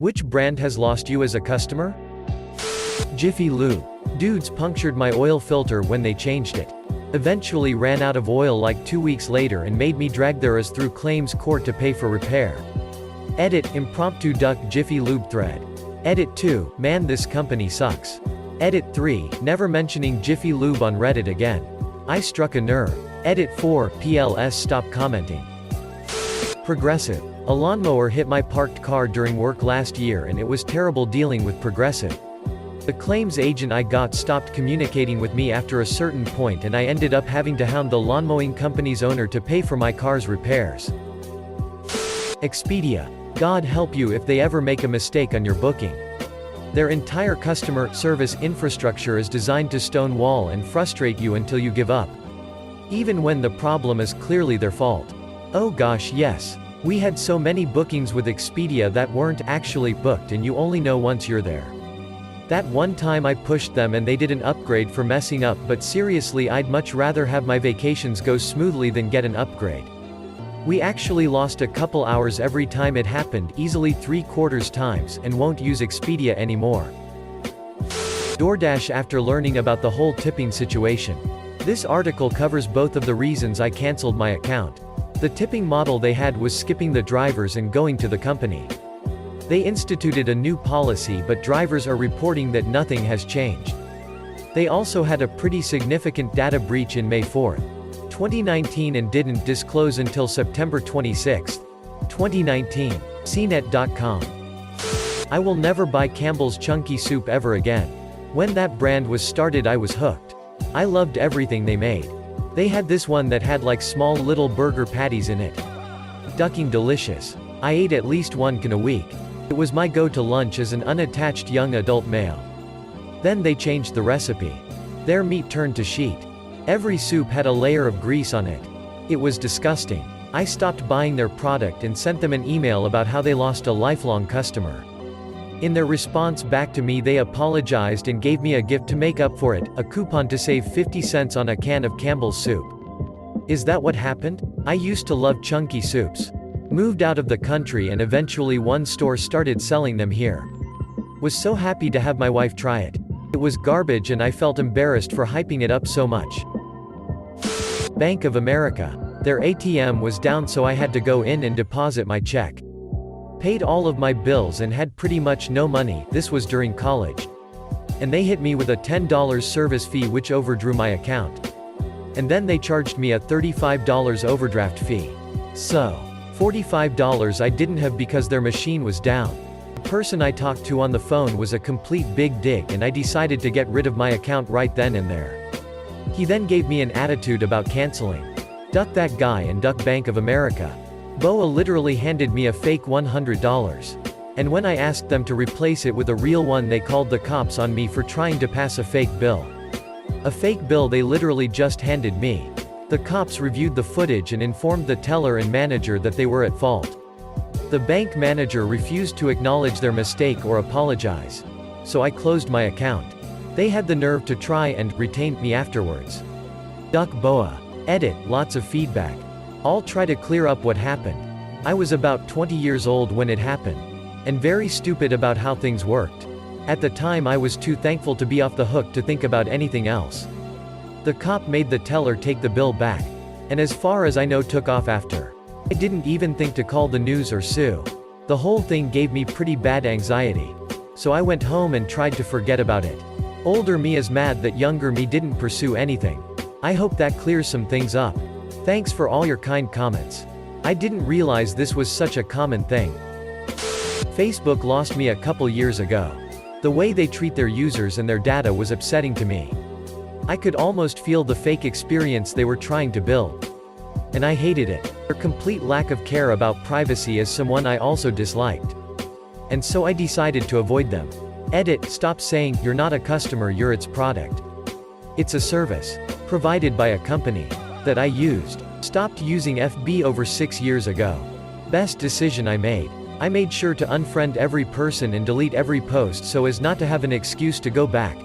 Which brand has lost you as a customer? Jiffy Lube. Dudes punctured my oil filter when they changed it. Eventually ran out of oil like 2 weeks later and made me drag theirs through claims court to pay for repair. Edit, impromptu duck Jiffy Lube thread. Edit 2, man this company sucks. Edit 3, never mentioning Jiffy Lube on Reddit again. I struck a nerve. Edit 4, PLS stop commenting. Progressive. A lawnmower hit my parked car during work last year and it was terrible dealing with Progressive. The claims agent I got stopped communicating with me after a certain point and I ended up having to hound the lawnmowing company's owner to pay for my car's repairs. Expedia. God help you if they ever make a mistake on your booking. Their entire customer service infrastructure is designed to stonewall and frustrate you until you give up. Even when the problem is clearly their fault. Oh gosh yes. We had so many bookings with Expedia that weren't actually booked and you only know once you're there. That one time I pushed them and they did an upgrade for messing up, but seriously I'd much rather have my vacations go smoothly than get an upgrade. We actually lost a couple hours every time it happened, easily 3/4 times, and won't use Expedia anymore. DoorDash. After learning about the whole tipping situation. This article covers both of the reasons I canceled my account. The tipping model they had was skipping the drivers and going to the company. They instituted a new policy, but drivers are reporting that nothing has changed. They also had a pretty significant data breach in May 4, 2019 and didn't disclose until September 26, 2019. CNET.com. I will never buy Campbell's Chunky Soup ever again. When that brand was started I was hooked. I loved everything they made. They had this one that had like small little burger patties in it. Ducking delicious. I ate at least one can a week. It was my go-to lunch as an unattached young adult male. Then they changed the recipe. Their meat turned to sheet. Every soup had a layer of grease on it. It was disgusting. I stopped buying their product and sent them an email about how they lost a lifelong customer. In their response back to me they apologized and gave me a gift to make up for it, a coupon to save 50 cents on a can of Campbell's soup. Is that what happened? I used to love chunky soups. Moved out of the country and eventually one store started selling them here. Was so happy to have my wife try it. It was garbage and I felt embarrassed for hyping it up so much. Bank of America. Their ATM was down so I had to go in and deposit my check. Paid all of my bills and had pretty much no money. This was during college. And they hit me with a $10 service fee which overdrew my account. And then they charged me a $35 overdraft fee. So, $45 I didn't have because their machine was down. The person I talked to on the phone was a complete big dig and I decided to get rid of my account right then and there. He then gave me an attitude about canceling. Duck that guy and duck Bank of America. Boa literally handed me a fake $100. And when I asked them to replace it with a real one they called the cops on me for trying to pass a fake bill. A fake bill they literally just handed me. The cops reviewed the footage and informed the teller and manager that they were at fault. The bank manager refused to acknowledge their mistake or apologize. So I closed my account. They had the nerve to try and retained me afterwards. Duck Boa. Edit, lots of feedback. I'll try to clear up what happened. I was about 20 years old when it happened. And very stupid about how things worked. At the time I was too thankful to be off the hook to think about anything else. The cop made the teller take the bill back. And as far as I know took off after. I didn't even think to call the news or sue. The whole thing gave me pretty bad anxiety. So I went home and tried to forget about it. Older me is mad that younger me didn't pursue anything. I hope that clears some things up. Thanks for all your kind comments. I didn't realize this was such a common thing. Facebook lost me a couple years ago. The way they treat their users and their data was upsetting to me. I could almost feel the fake experience they were trying to build. And I hated it. Their complete lack of care about privacy is someone I also disliked. And so I decided to avoid them. Edit, stop saying, you're not a customer, you're its product. It's a service. Provided by a company. That I used. Stopped using FB over 6 years ago. Best decision I made. I made sure to unfriend every person and delete every post so as not to have an excuse to go back.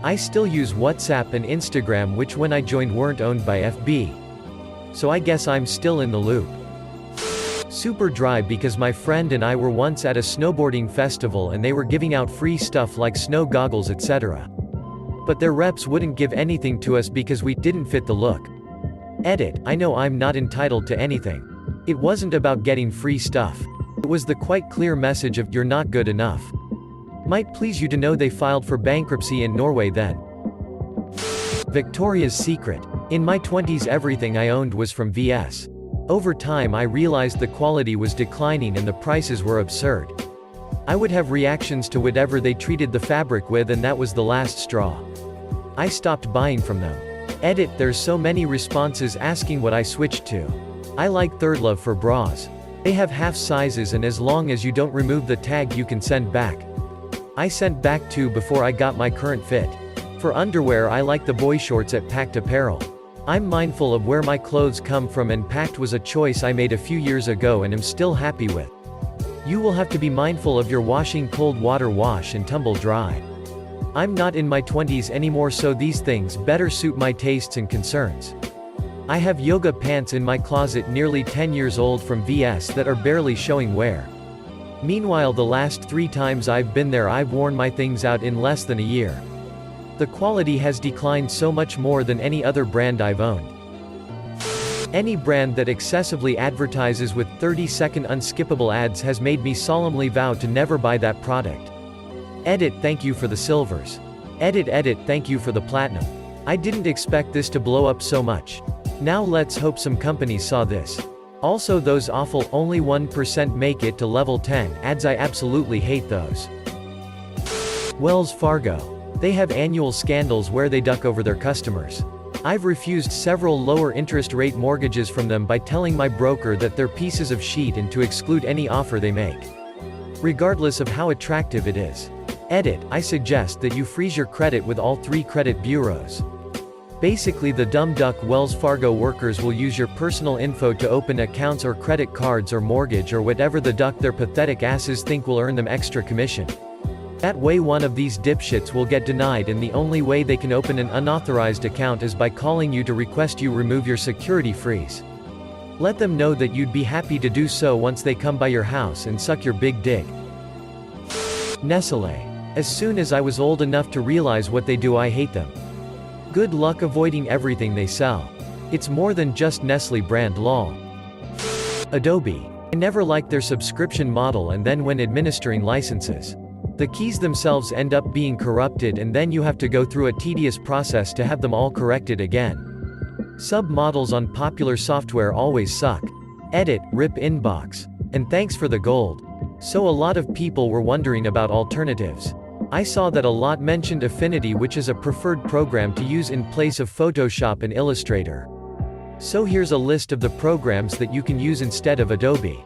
I still use WhatsApp and Instagram which when I joined weren't owned by FB. So I guess I'm still in the loop. Super dry because my friend and I were once at a snowboarding festival and they were giving out free stuff like snow goggles etc. But their reps wouldn't give anything to us because we didn't fit the look. Edit, I know I'm not entitled to anything. It wasn't about getting free stuff. It was the quite clear message of you're not good enough. Might please you to know they filed for bankruptcy in Norway then. Victoria's Secret. In my 20s everything I owned was from VS. Over time I realized the quality was declining and the prices were absurd. I would have reactions to whatever they treated the fabric with and that was the last straw. I stopped buying from them. Edit, there's so many responses asking what I switched to. I like ThirdLove for bras. They have half sizes and as long as you don't remove the tag you can send back. I sent back 2 before I got my current fit. For underwear I like the boy shorts at Packed Apparel. I'm mindful of where my clothes come from and Packed was a choice I made a few years ago and am still happy with. You will have to be mindful of your washing cold water wash and tumble dry. I'm not in my 20s anymore so these things better suit my tastes and concerns. I have yoga pants in my closet nearly 10 years old from VS that are barely showing wear. Meanwhile the last 3 times I've been there I've worn my things out in less than a year. The quality has declined so much more than any other brand I've owned. Any brand that excessively advertises with 30-second unskippable ads has made me solemnly vow to never buy that product. Edit, thank you for the silvers. Edit, thank you for the platinum. I didn't expect this to blow up so much. Now let's hope some companies saw this. Also those awful only 1% make it to level 10 ads, I absolutely hate those. Wells Fargo. They have annual scandals where they duck over their customers. I've refused several lower interest rate mortgages from them by telling my broker that they're pieces of shit and to exclude any offer they make, regardless of how attractive it is. Edit, I suggest that you freeze your credit with all 3 credit bureaus. Basically the dumb duck Wells Fargo workers will use your personal info to open accounts or credit cards or mortgage or whatever the duck their pathetic asses think will earn them extra commission. That way one of these dipshits will get denied and the only way they can open an unauthorized account is by calling you to request you remove your security freeze. Let them know that you'd be happy to do so once they come by your house and suck your big dick. Nestlé. As soon as I was old enough to realize what they do I hate them. Good luck avoiding everything they sell. It's more than just Nestle brand lol. Adobe. I never liked their subscription model and then when administering licenses, the keys themselves end up being corrupted and then you have to go through a tedious process to have them all corrected again. Sub-models on popular software always suck. Edit, rip inbox. And thanks for the gold. So a lot of people were wondering about alternatives. I saw that a lot mentioned Affinity, which is a preferred program to use in place of Photoshop and Illustrator. So here's a list of the programs that you can use instead of Adobe.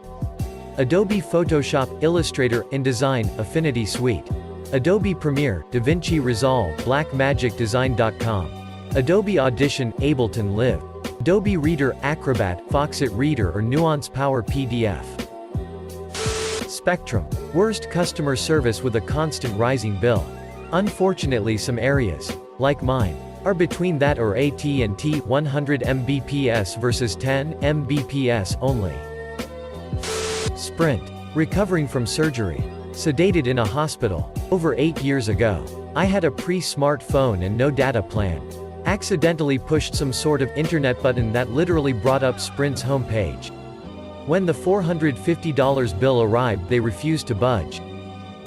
Adobe Photoshop, Illustrator, InDesign, Affinity Suite. Adobe Premiere, DaVinci Resolve, Blackmagicdesign.com. Adobe Audition, Ableton Live. Adobe Reader, Acrobat, Foxit Reader or Nuance Power PDF. Spectrum. Worst customer service with a constant rising bill. Unfortunately some areas, like mine, are between that or AT&T 100 Mbps versus 10 Mbps only. Sprint. Recovering from surgery. Sedated in a hospital. Over 8 years ago. I had a pre-smartphone and no data plan. Accidentally pushed some sort of internet button that literally brought up Sprint's homepage. When the $450 bill arrived they refused to budge.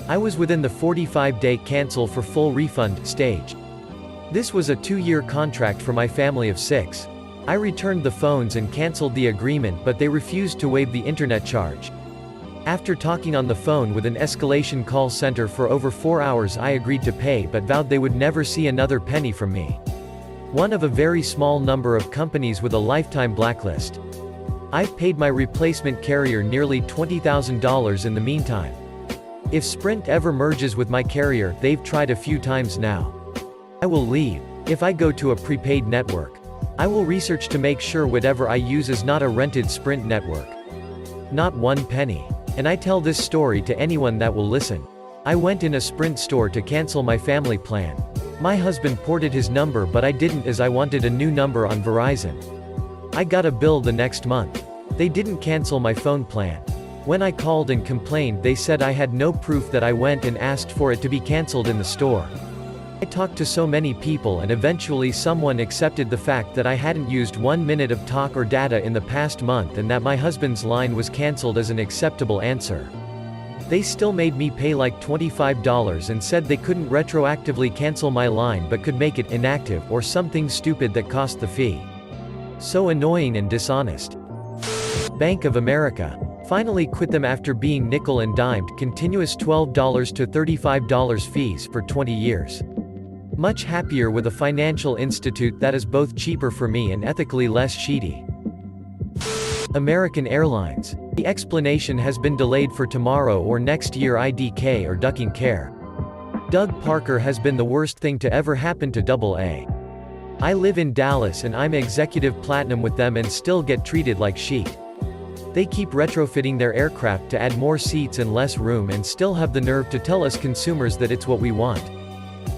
I was within the 45-day cancel for full refund stage. This was a 2-year contract for my family of 6. I returned the phones and canceled the agreement but they refused to waive the internet charge. After talking on the phone with an escalation call center for over 4 hours I agreed to pay but vowed they would never see another penny from me. One of a very small number of companies with a lifetime blacklist. I've paid my replacement carrier nearly $20,000 in the meantime. If Sprint ever merges with my carrier, they've tried a few times now. I will leave. If I go to a prepaid network, I will research to make sure whatever I use is not a rented Sprint network. Not one penny. And I tell this story to anyone that will listen. I went in a Sprint store to cancel my family plan. My husband ported his number but I didn't as I wanted a new number on Verizon. I got a bill the next month. They didn't cancel my phone plan. When I called and complained, they said I had no proof that I went and asked for it to be cancelled in the store. I talked to so many people and eventually someone accepted the fact that I hadn't used 1 minute of talk or data in the past month and that my husband's line was cancelled as an acceptable answer. They still made me pay like $25 and said they couldn't retroactively cancel my line but could make it inactive or something stupid that cost the fee. So annoying and dishonest. Bank of America. Finally quit them after being nickel and dimed, continuous $12 to $35 fees for 20 years. Much happier with a financial institute that is both cheaper for me and ethically less shady. American Airlines. The explanation has been delayed for tomorrow or next year. IDK or ducking care. Doug Parker has been the worst thing to ever happen to AA. I live in Dallas and I'm executive platinum with them and still get treated like shit. They keep retrofitting their aircraft to add more seats and less room and still have the nerve to tell us consumers that it's what we want.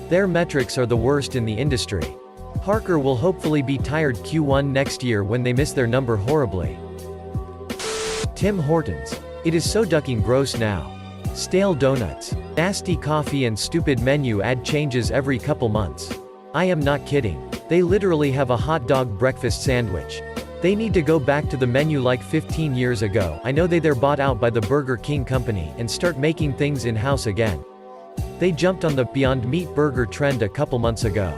Their metrics are the worst in the industry. Parker will hopefully be tired Q1 next year when they miss their number horribly. Tim Hortons. It is so ducking gross now. Stale donuts, nasty coffee and stupid menu ad changes every couple months. I am not kidding. They literally have a hot dog breakfast sandwich. They need to go back to the menu like 15 years ago. I know they're bought out by the Burger King company and start making things in-house again. They jumped on the Beyond Meat burger trend a couple months ago.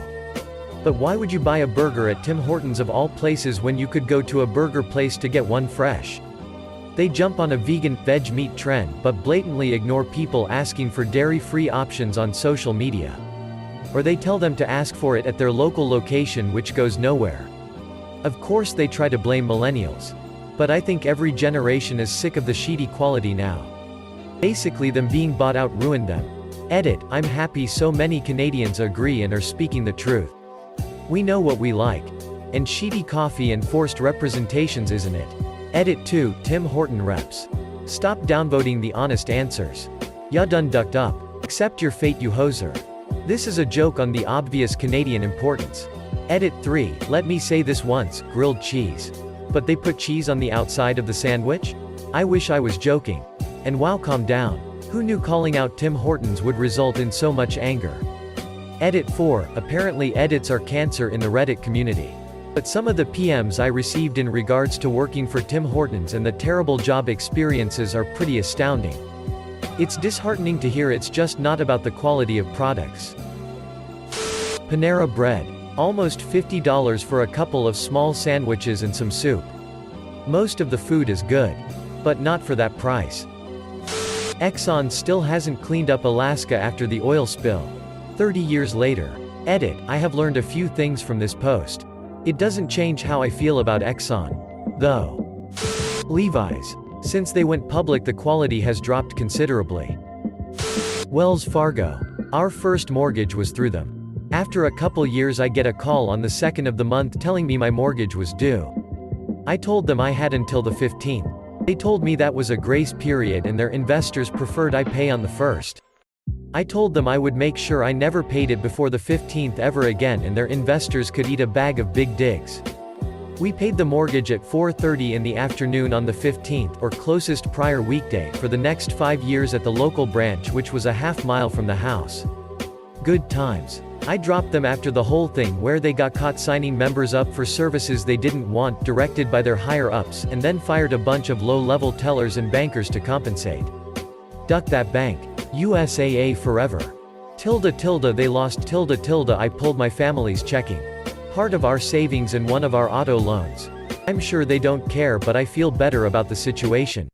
But why would you buy a burger at Tim Hortons of all places when you could go to a burger place to get one fresh? They jump on a vegan, veg meat trend but blatantly ignore people asking for dairy-free options on social media. Or they tell them to ask for it at their local location, which goes nowhere. Of course they try to blame millennials. But I think every generation is sick of the shitty quality now. Basically them being bought out ruined them. Edit. I'm happy so many Canadians agree and are speaking the truth. We know what we like. And shitty coffee and forced representations, isn't it? Edit 2. Tim Horton reps. Stop downvoting the honest answers. Ya done ducked up. Accept your fate, you hoser. This is a joke on the obvious Canadian importance. Edit 3. Let me say this once, grilled cheese. But they put cheese on the outside of the sandwich? I wish I was joking. And wow, calm down. Who knew calling out Tim Hortons would result in so much anger? Edit 4. Apparently edits are cancer in the Reddit community. But some of the PMs I received in regards to working for Tim Hortons and the terrible job experiences are pretty astounding. It's disheartening to hear it's just not about the quality of products. Panera Bread. Almost $50 for a couple of small sandwiches and some soup. Most of the food is good. But not for that price. Exxon still hasn't cleaned up Alaska after the oil spill. 30 years later. Edit. I have learned a few things from this post. It doesn't change how I feel about Exxon. Though. Levi's. Since they went public the quality has dropped considerably. Wells Fargo. Our first mortgage was through them. After a couple years I get a call on the 2nd of the month telling me my mortgage was due. I told them I had until the 15th. They told me that was a grace period and their investors preferred I pay on the 1st. I told them I would make sure I never paid it before the 15th ever again and their investors could eat a bag of big digs. We paid the mortgage at 4:30 in the afternoon on the 15th or closest prior weekday for the next 5 years at the local branch, which was a half-mile from the house. Good times. I dropped them after the whole thing where they got caught signing members up for services they didn't want directed by their higher-ups and then fired a bunch of low-level tellers and bankers to compensate. Duck that bank. USAA forever. They lost. I pulled my family's checking. Part of our savings and one of our auto loans. I'm sure they don't care but I feel better about the situation.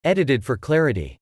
Edited for clarity.